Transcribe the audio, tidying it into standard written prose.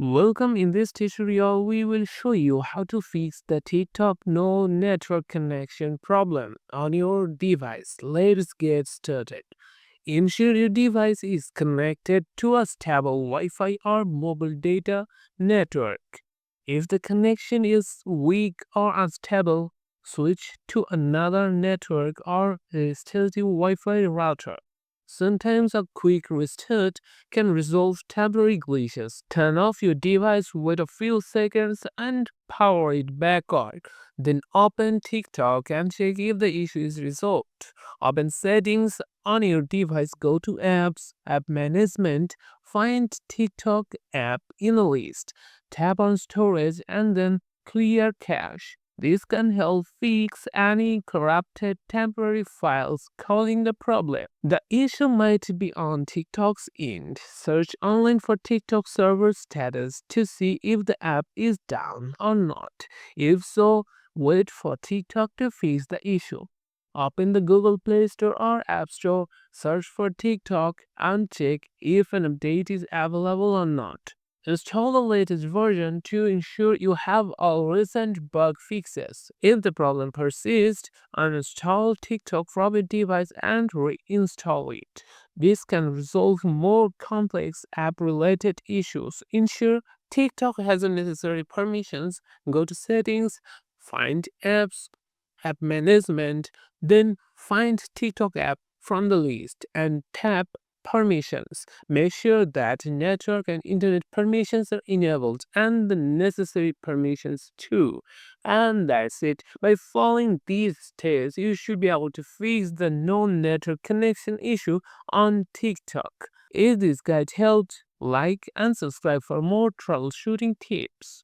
Welcome. In this tutorial, we will show you how to fix the TikTok no network connection problem on your device. Let's get started. Ensure your device is connected to a stable Wi-Fi or mobile data network. If the connection is weak or unstable, switch to another network or a stealthy Wi-Fi router. Sometimes a quick restart can resolve temporary glitches. Turn off your device, wait a few seconds, and power it back on. Then open TikTok and check if the issue is resolved. Open settings on your device, go to apps, app management, find TikTok app in the list, tap on storage, and then clear cache. This can help fix any corrupted temporary files causing the problem. The issue might be on TikTok's end. Search online for TikTok server status to see if the app is down or not. If so, wait for TikTok to fix the issue. Open the Google Play Store or App Store, search for TikTok, and check if an update is available or not. Install the latest version to ensure you have all recent bug fixes. If the problem persists, uninstall TikTok from your device and reinstall it. This can resolve more complex app-related issues. Ensure TikTok has the necessary permissions. Go to Settings, find Apps, App Management, then find TikTok app from the list and tap Permissions. Make sure that network and internet permissions are enabled and the necessary permissions too. And that's it. By following these steps, you should be able to fix the no network connection issue on TikTok. If this guide helped, like and subscribe for more troubleshooting tips.